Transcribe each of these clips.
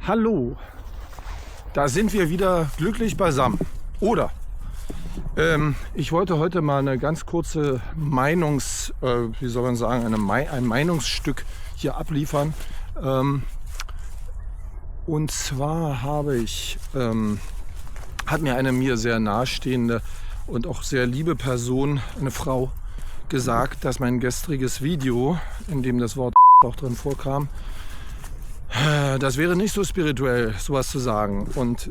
Hallo, da sind wir wieder glücklich beisammen. Oder ich wollte heute mal eine ganz kurze ein Meinungsstück hier abliefern. Und zwar hat mir eine mir sehr nahestehende und auch sehr liebe Person, eine Frau, gesagt, dass mein gestriges Video, in dem das Wort auch drin vorkam, das wäre nicht so spirituell, sowas zu sagen. Und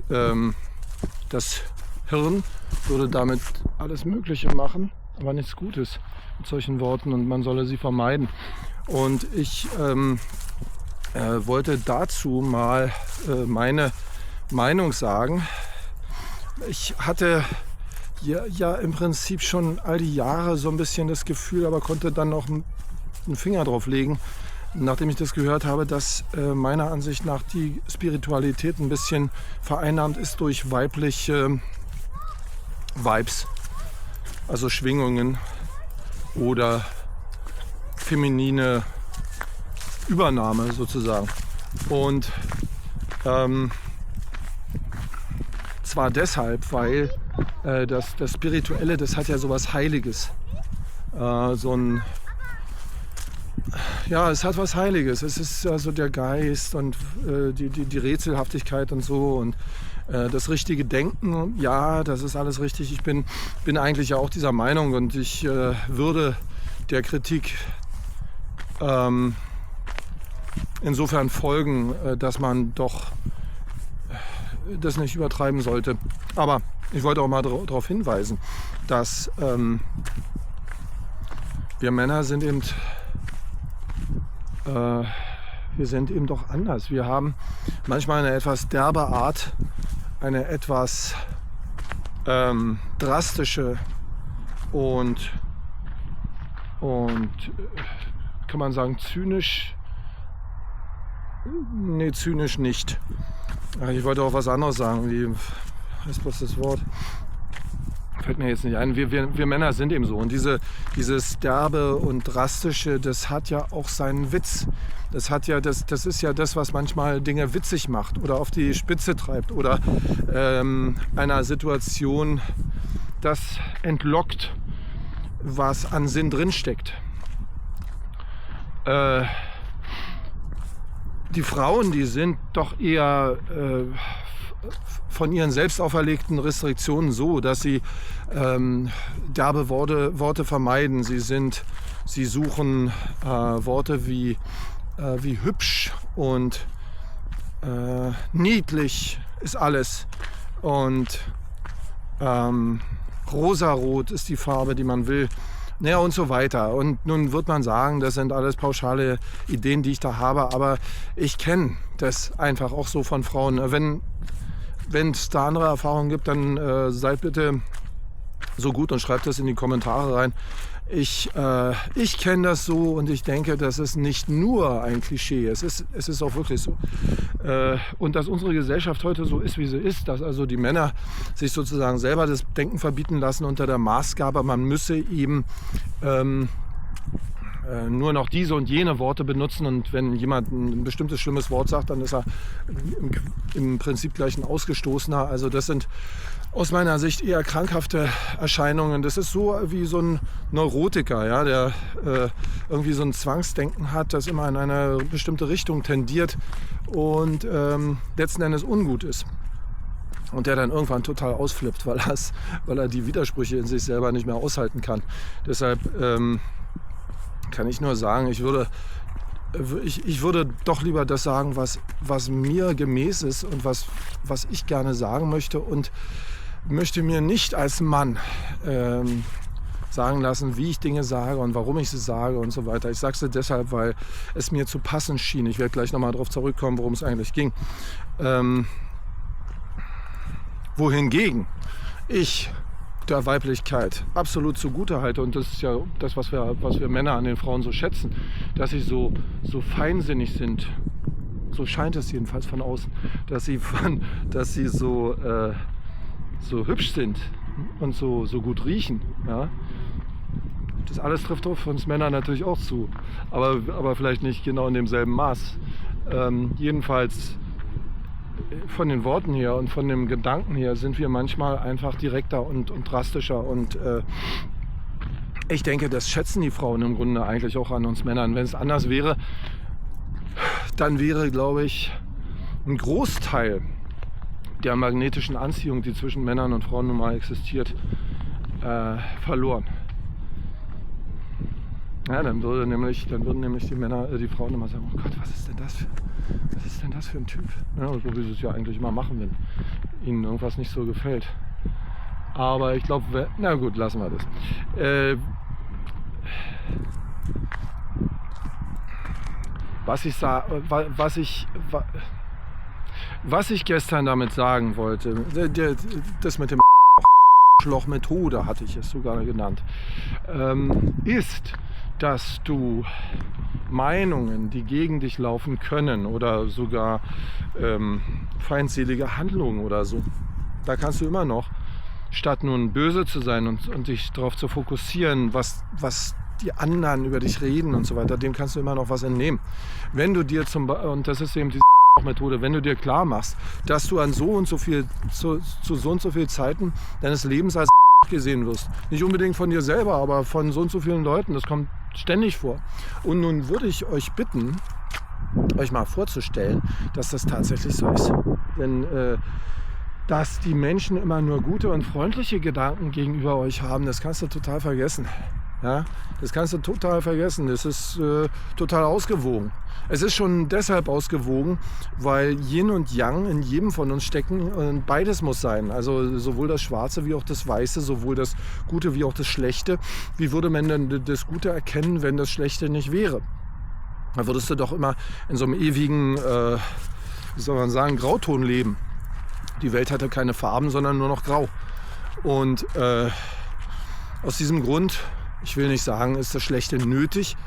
das Hirn würde damit alles Mögliche machen, aber nichts Gutes mit solchen Worten, und man solle sie vermeiden. Und ich wollte dazu mal meine Meinung sagen. Ich hatte ja im Prinzip schon all die Jahre so ein bisschen das Gefühl, aber konnte dann noch einen Finger drauf legen, nachdem ich das gehört habe, dass meiner Ansicht nach die Spiritualität ein bisschen vereinnahmt ist durch weibliche Vibes, also Schwingungen oder feminine Übernahme sozusagen. Und zwar deshalb, weil das Spirituelle, das hat ja sowas Heiliges. Es hat was Heiliges. Es ist also der Geist und die Rätselhaftigkeit und so und das richtige Denken. Ja, das ist alles richtig. Ich bin eigentlich ja auch dieser Meinung, und ich würde der Kritik insofern folgen, dass man doch das nicht übertreiben sollte. Aber ich wollte auch mal darauf hinweisen, dass wir Männer sind eben doch anders. Wir haben manchmal eine etwas derbe Art, eine etwas drastische und kann man sagen zynisch? Nee, zynisch nicht. Ich wollte auch was anderes sagen. Wie heißt bloß das Wort? Fällt mir jetzt nicht ein. Wir Männer sind eben so. Und dieses Derbe und Drastische, das hat ja auch seinen Witz. Das ist ja das, was manchmal Dinge witzig macht oder auf die Spitze treibt oder einer Situation das entlockt, was an Sinn drinsteckt. Die Frauen, die sind doch eher von ihren selbst auferlegten Restriktionen so, dass sie derbe Worte vermeiden. Sie suchen Worte wie hübsch und niedlich ist alles. Und rosarot ist die Farbe, die man will. Naja, und so weiter. Und nun wird man sagen, das sind alles pauschale Ideen, die ich da habe. Aber ich kenne das einfach auch so von Frauen. Wenn es da andere Erfahrungen gibt, dann seid bitte so gut und schreibt das in die Kommentare rein. Ich kenne das so, und ich denke, das ist nicht nur ein Klischee. Es ist auch wirklich so. Und dass unsere Gesellschaft heute so ist, wie sie ist, dass also die Männer sich sozusagen selber das Denken verbieten lassen unter der Maßgabe, man müsse eben nur noch diese und jene Worte benutzen, und wenn jemand ein bestimmtes schlimmes Wort sagt, dann ist er im Prinzip gleich ein Ausgestoßener. Also das sind aus meiner Sicht eher krankhafte Erscheinungen. Das ist so wie so ein Neurotiker, ja, der irgendwie so ein Zwangsdenken hat, das immer in eine bestimmte Richtung tendiert und letzten Endes ungut ist. Und der dann irgendwann total ausflippt, weil er die Widersprüche in sich selber nicht mehr aushalten kann. Deshalb kann ich nur sagen, ich würde doch lieber das sagen, was mir gemäß ist und was ich gerne sagen möchte, und möchte mir nicht als Mann sagen lassen, wie ich Dinge sage und warum ich sie sage und so weiter. Ich sage es deshalb, weil es mir zu passen schien. Ich werde gleich nochmal darauf zurückkommen, worum es eigentlich ging. Wohingegen ich der Weiblichkeit absolut zugute halte, und das ist ja das, was wir Männer an den Frauen so schätzen, dass sie so feinsinnig sind. So scheint es jedenfalls von außen, dass sie so hübsch sind und so gut riechen. Ja? Das alles trifft auf uns Männer natürlich auch zu, aber vielleicht nicht genau in demselben Maß. Jedenfalls von den Worten her und von dem Gedanken her sind wir manchmal einfach direkter und drastischer. Und ich denke, das schätzen die Frauen im Grunde eigentlich auch an uns Männern. Wenn es anders wäre, dann wäre, glaube ich, ein Großteil der magnetischen Anziehung, die zwischen Männern und Frauen nun mal existiert, verloren. Ja, dann würden nämlich die Frauen immer sagen, oh Gott, was ist denn das für ein Typ? Ja, so wie sie es ja eigentlich immer machen, wenn ihnen irgendwas nicht so gefällt. Aber ich glaube, na gut, lassen wir das. Was ich gestern damit sagen wollte, das mit dem Schloch-Methode hatte ich es sogar genannt, ist, dass du Meinungen, die gegen dich laufen können oder sogar feindselige Handlungen oder so, da kannst du immer noch, statt nun böse zu sein und dich darauf zu fokussieren, was die anderen über dich reden und so weiter, dem kannst du immer noch was entnehmen. Wenn du dir und das ist eben die Methode, wenn du dir klar machst, dass du an so und so viel, zu so und so viel Zeiten deines Lebens als gesehen wirst. Nicht unbedingt von dir selber, aber von so und so vielen Leuten. Das kommt ständig vor. Und nun würde ich euch bitten, euch mal vorzustellen, dass das tatsächlich so ist. Denn dass die Menschen immer nur gute und freundliche Gedanken gegenüber euch haben, das kannst du total vergessen. Ja, das kannst du total vergessen. Das ist total ausgewogen. Es ist schon deshalb ausgewogen, weil Yin und Yang in jedem von uns stecken und beides muss sein. Also sowohl das Schwarze wie auch das Weiße, sowohl das Gute wie auch das Schlechte. Wie würde man denn das Gute erkennen, wenn das Schlechte nicht wäre? Da würdest du doch immer in so einem ewigen, wie soll man sagen, Grauton leben. Die Welt hatte keine Farben, sondern nur noch Grau. Und aus diesem Grund, ich will nicht sagen, ist das Schlechte nötig,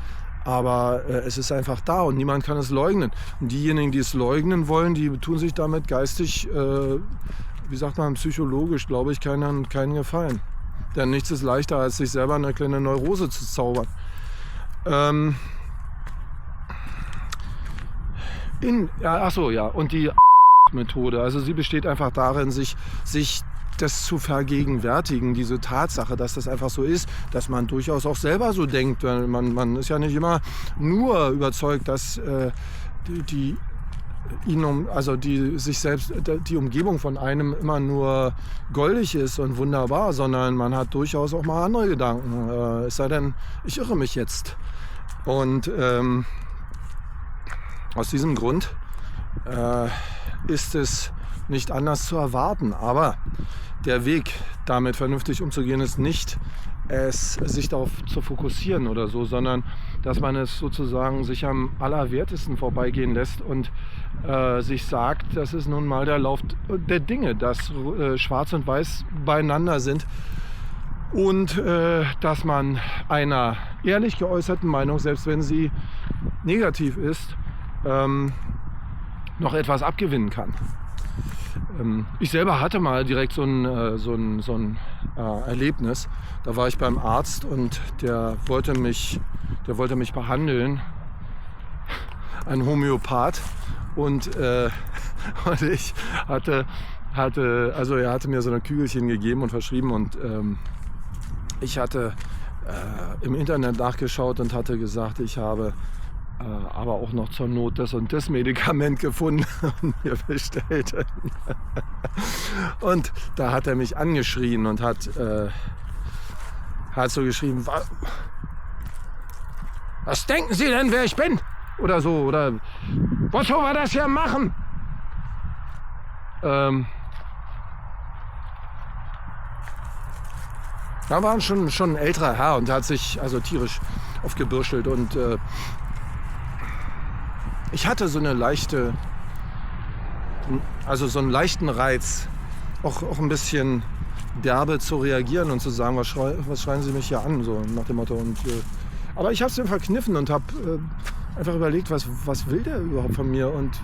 aber es ist einfach da und niemand kann es leugnen. Und diejenigen, die es leugnen wollen, die tun sich damit geistig, wie sagt man, psychologisch, glaube ich, keinen Gefallen. Denn nichts ist leichter, als sich selber eine kleine Neurose zu zaubern. Und die Methode, also sie besteht einfach darin, sich das zu vergegenwärtigen, diese Tatsache, dass das einfach so ist, dass man durchaus auch selber so denkt. Man ist ja nicht immer nur überzeugt, dass die Umgebung von einem immer nur goldig ist und wunderbar, sondern man hat durchaus auch mal andere Gedanken. Es sei denn, ich irre mich jetzt. Und aus diesem Grund ist es nicht anders zu erwarten. Aber der Weg, damit vernünftig umzugehen, ist nicht, sich darauf zu fokussieren oder so, sondern dass man es sozusagen sich am allerwertesten vorbeigehen lässt und sich sagt, das ist nun mal der Lauf der Dinge, dass Schwarz und Weiß beieinander sind und dass man einer ehrlich geäußerten Meinung, selbst wenn sie negativ ist, noch etwas abgewinnen kann. Ich selber hatte mal direkt so ein Erlebnis. Da war ich beim Arzt und der wollte mich behandeln, ein Homöopath. Und ich er hatte mir so eine Kügelchen gegeben und verschrieben und ich hatte im Internet nachgeschaut und hatte gesagt, ich habe aber auch noch zur Not das und das Medikament gefunden und mir bestellt. Und da hat er mich angeschrien und hat so geschrieben, was denken Sie denn, wer ich bin? Oder so, oder wozu wir das hier machen? Da war schon ein älterer Herr und hat sich also tierisch aufgebürstelt und ich hatte so einen leichten Reiz, auch ein bisschen derbe zu reagieren und zu sagen, was schreien Sie mich hier an, so nach dem Motto. Und, aber ich habe es mir verkniffen und habe einfach überlegt, was will der überhaupt von mir und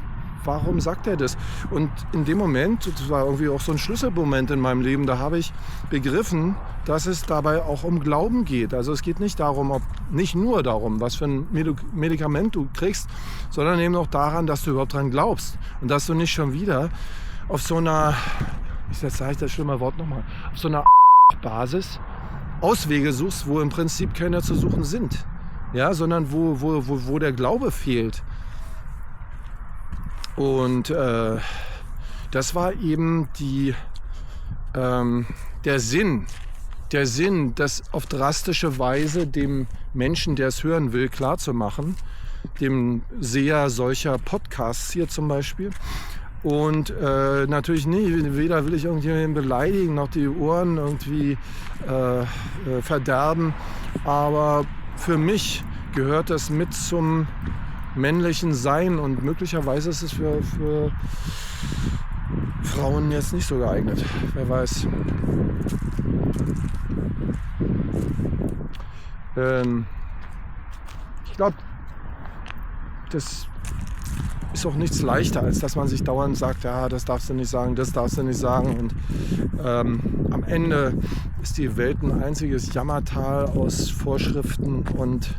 warum sagt er das? Und in dem Moment, das war irgendwie auch so ein Schlüsselmoment in meinem Leben, da habe ich begriffen, dass es dabei auch um Glauben geht. Also es geht nicht nur darum, was für ein Medikament du kriegst, sondern eben auch daran, dass du überhaupt dran glaubst. Und dass du nicht schon wieder auf so einer, jetzt sage ich das schlimme Wort nochmal, auf so einer Basis Auswege suchst, wo im Prinzip keine zu suchen sind. Ja, sondern wo der Glaube fehlt. Und das war eben der Sinn, das auf drastische Weise dem Menschen, der es hören will, klarzumachen, dem Seher solcher Podcasts hier zum Beispiel. Und natürlich nicht, weder will ich irgendjemanden beleidigen, noch die Ohren irgendwie verderben, aber für mich gehört das mit zum männlichen Sein und möglicherweise ist es für Frauen jetzt nicht so geeignet. Wer weiß. Ich glaube, das ist auch nichts leichter, als dass man sich dauernd sagt, ja, das darfst du nicht sagen, das darfst du nicht sagen. Und am Ende ist die Welt ein einziges Jammertal aus Vorschriften und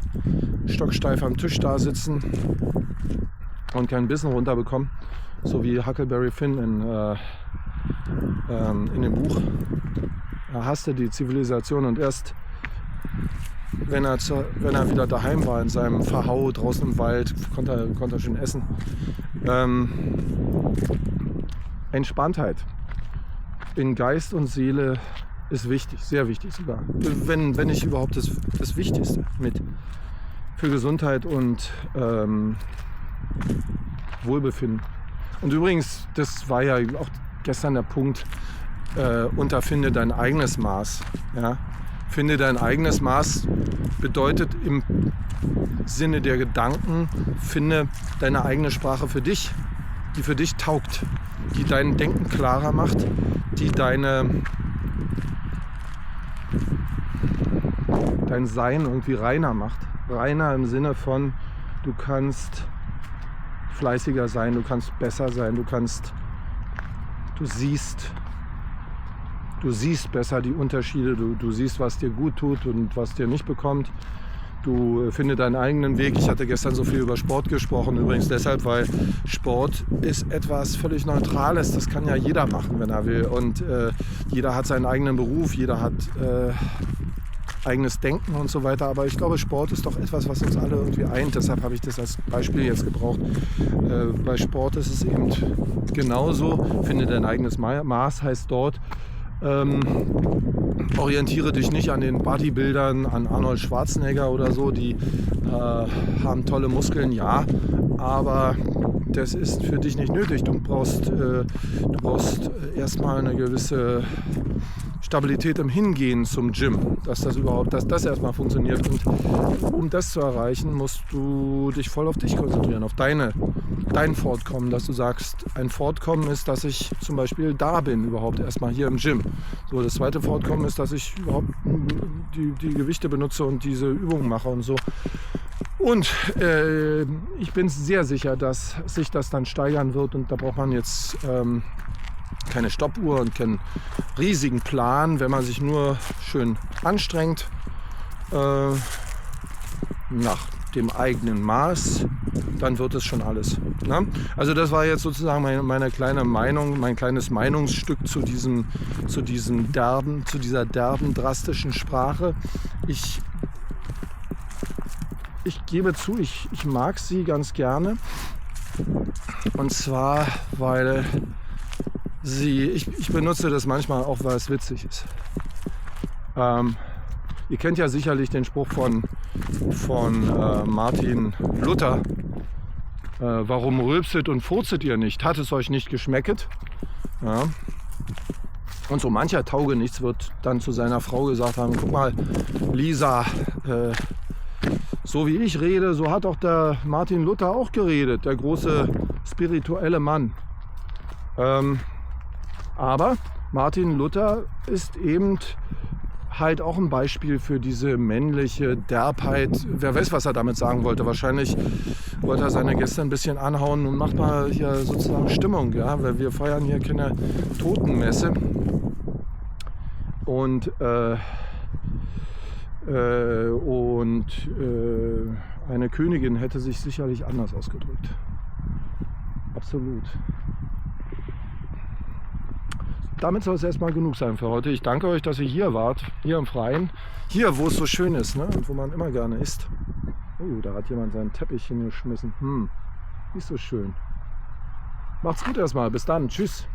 stocksteif am Tisch da sitzen und kein Bissen runterbekommen. So wie Huckleberry Finn in dem Buch. Er hasste die Zivilisation und erst wenn er wieder daheim war in seinem Verhau draußen im Wald, konnte er schön essen. Entspanntheit in Geist und Seele ist wichtig, sehr wichtig sogar. Wenn nicht überhaupt das Wichtigste mit für Gesundheit und Wohlbefinden. Und übrigens, das war ja auch gestern der Punkt, finde dein eigenes Maß. Ja? Finde dein eigenes Maß bedeutet im Sinne der Gedanken, finde deine eigene Sprache für dich, die für dich taugt, die dein Denken klarer macht, die dein Sein irgendwie reiner macht. Reiner im Sinne von, du kannst fleißiger sein, du kannst besser sein, du siehst besser die Unterschiede, du siehst, was dir gut tut und was dir nicht bekommt. Du findest deinen eigenen Weg. Ich hatte gestern so viel über Sport gesprochen, übrigens deshalb, weil Sport ist etwas völlig Neutrales. Das kann ja jeder machen, wenn er will. Und jeder hat seinen eigenen Beruf, jeder hat eigenes Denken und so weiter. Aber ich glaube, Sport ist doch etwas, was uns alle irgendwie eint. Deshalb habe ich das als Beispiel jetzt gebraucht. Bei Sport ist es eben genauso. Finde dein eigenes Maß, heißt dort, orientiere dich nicht an den Bodybildern, an Arnold Schwarzenegger oder so, die haben tolle Muskeln, ja, aber das ist für dich nicht nötig. Du brauchst erstmal eine gewisse Stabilität im Hingehen zum Gym, dass das erstmal funktioniert. Und um das zu erreichen, musst du dich voll auf dich konzentrieren, auf dein Fortkommen, dass du sagst, ein Fortkommen ist, dass ich zum Beispiel da bin, überhaupt erstmal hier im Gym. So, das zweite Fortkommen ist, dass ich überhaupt die Gewichte benutze und diese Übungen mache und so. Und ich bin sehr sicher, dass sich das dann steigern wird und da braucht man jetzt keine Stoppuhr und keinen riesigen Plan, wenn man sich nur schön anstrengt, nach dem eigenen Maß, dann wird es schon alles. Ne? Also das war jetzt sozusagen meine kleine Meinung, mein kleines Meinungsstück zu dieser derben, drastischen Sprache. Ich gebe zu, ich mag sie ganz gerne. Und zwar, weil ich benutze das manchmal auch, weil es witzig ist. Ihr kennt ja sicherlich den Spruch von Martin Luther. Warum rülpset und furzet ihr nicht? Hat es euch nicht geschmecket? Ja. Und so mancher Taugenichts wird dann zu seiner Frau gesagt haben, guck mal, Lisa, so wie ich rede, so hat auch der Martin Luther auch geredet, der große spirituelle Mann. Aber Martin Luther halt auch ein Beispiel für diese männliche Derbheit. Wer weiß, was er damit sagen wollte. Wahrscheinlich wollte er seine Gäste ein bisschen anhauen und macht mal hier sozusagen Stimmung, ja, weil wir feiern hier keine Totenmesse. Und eine Königin hätte sich sicherlich anders ausgedrückt. Absolut. Damit soll es erstmal genug sein für heute. Ich danke euch, dass ihr hier wart, hier im Freien. Hier, wo es so schön ist, ne? Und wo man immer gerne isst. Oh, da hat jemand seinen Teppich hingeschmissen. Nicht so schön. Macht's gut erstmal. Bis dann. Tschüss.